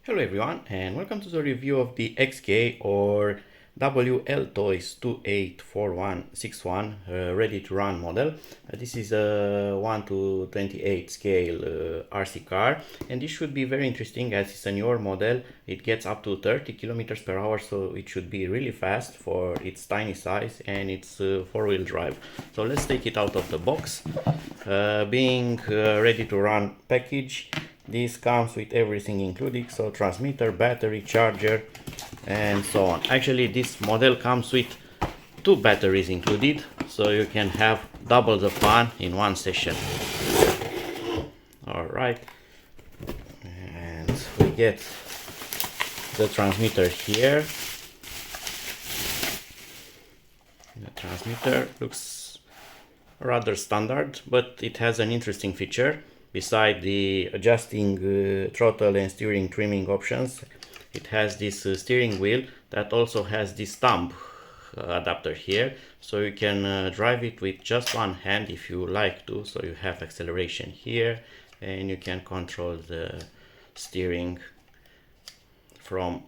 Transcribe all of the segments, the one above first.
Hello everyone and welcome to the review of the XK or Wltoys 284161 ready to run model. This is a 1 to 28 scale RC car, and this should be very interesting as it's a newer model. It gets up to 30 kilometers per hour, so it should be really fast for its tiny size, and it's four-wheel drive. So let's take it out of the box. Being ready to run package, this comes with everything included, so transmitter, battery, charger, and so on. Actually, this model comes with two batteries included, so you can have double the fun in one session. All right, and we get the transmitter here. The transmitter looks rather standard, but it has an interesting feature. Beside the adjusting throttle and steering trimming options, it has this steering wheel that also has this thumb adapter here, so you can drive it with just one hand if you like to. So you have acceleration here, and you can control the steering from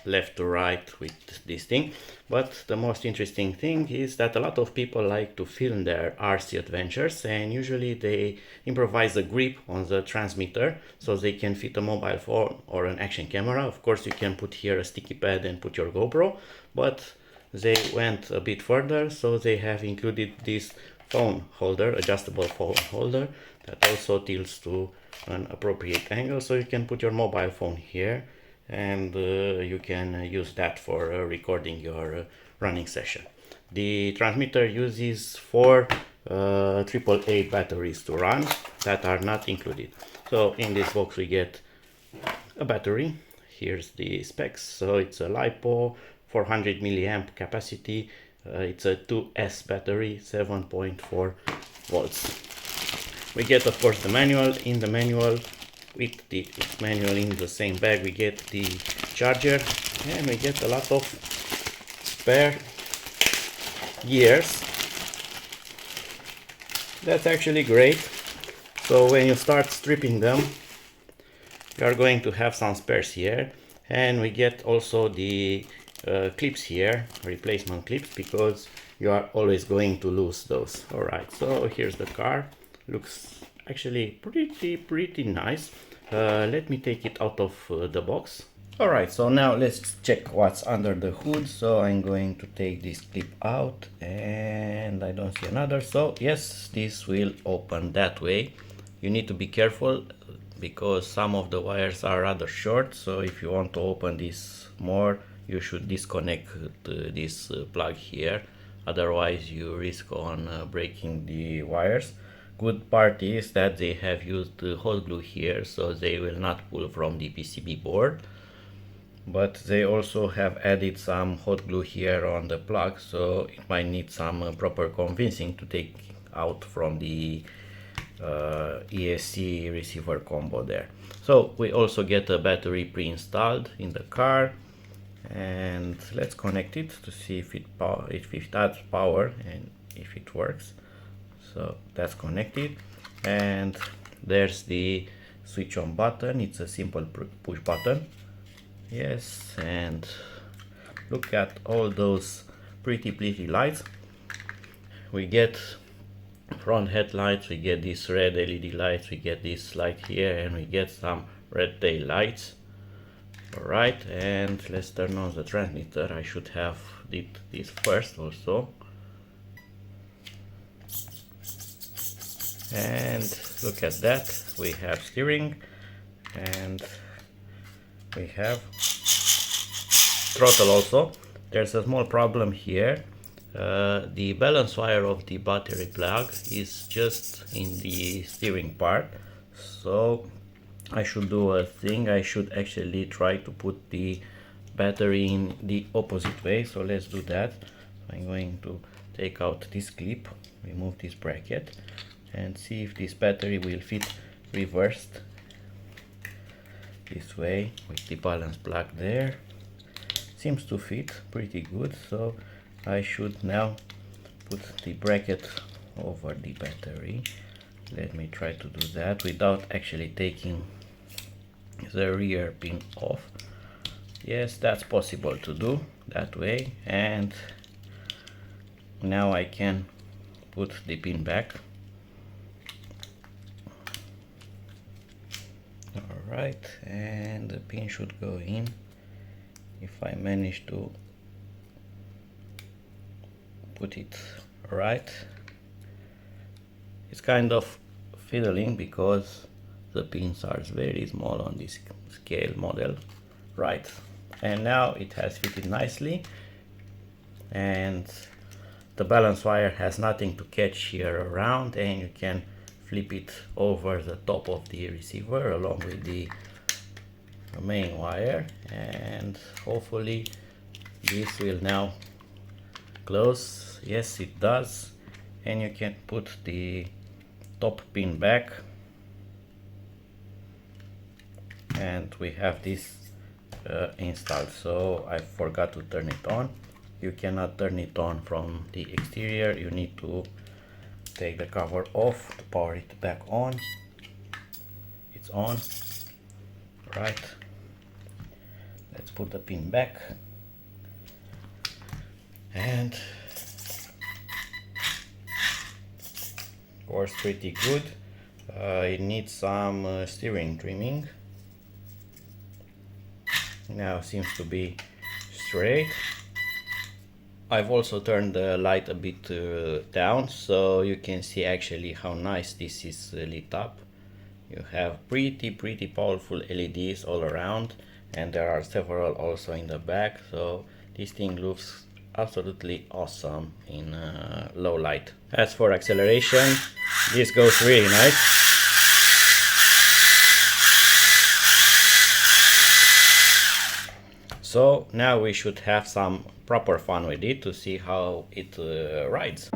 left to right with this thing. But the most interesting thing is that a lot of people like to film their RC adventures, and usually they improvise a grip on the transmitter so they can fit a mobile phone or an action camera. Of course, you can put here a sticky pad and put your GoPro, but they went a bit further, so they have included this phone holder, adjustable phone holder, that also tilts to an appropriate angle, so you can put your mobile phone here, and you can use that for recording your running session. The transmitter uses four AAA batteries to run that are not included. So in this box we get a battery. Here's the specs. So it's a LiPo, 400 milliamp capacity. It's a 2S battery, 7.4 volts. We get, of course, the manual. In the manual, with the manual in the same bag, we get the charger, and we get a lot of spare gears. That's actually great. So when you start stripping them, you are going to have some spares here, and we get also the clips here, replacement clips, because you are always going to lose those. All right, so here's the car. Looks actually pretty nice. Let me take it out of the box. All right, so now let's check what's under the hood. So I'm going to take this clip out, and I don't see another. So yes, this will open that way. You need to be careful because some of the wires are rather short. So if you want to open this more, you should disconnect this plug here. Otherwise you risk on breaking the wires. Good part is that they have used hot glue here, so they will not pull from the PCB board. But they also have added some hot glue here on the plug, so it might need some proper convincing to take out from the ESC receiver combo there. So we also get a battery pre-installed in the car, and let's connect it to see if it adds power and if it works. So that's connected, and there's the switch on button. It's a simple push button. Yes, and look at all those pretty lights. We get front headlights, we get these red LED lights, we get this light here, and we get some red tail lights. All right, and let's turn on the transmitter. I should have did this first also. And look at that, we have steering, and we have throttle also. There's a small problem here. The balance wire of the battery plug is just in the steering part, so I should do a thing. I should actually try to put the battery in the opposite way. So let's do that. I'm going to take out this clip, remove this bracket, and see if this battery will fit reversed this way with the balance plug there. Seems to fit pretty good, so I should now put the bracket over the battery. Let me try to do that without actually taking the rear pin off. Yes, that's possible to do that way, and now I can put the pin back. Alright, and the pin should go in if I manage to put it right. It's kind of fiddling because the pins are very small on this scale model. Right, and now it has fitted nicely, and the balance wire has nothing to catch here around, and you can flip it over the top of the receiver along with the main wire, and hopefully this will now close. Yes, it does, and you can put the top pin back, and we have this installed. So I forgot to turn it on. You cannot turn it on from the exterior, you need to take the cover off to power it back on. It's on. Right, let's put the pin back, and works pretty good. It needs some steering trimming. Now seems to be straight. I've also turned the light a bit down, so you can see actually how nice this is lit up. You have pretty powerful LEDs all around, and there are several also in the back, so this thing looks absolutely awesome in low light. As for acceleration, this goes really nice. So now we should have some proper fun with it to see how it rides.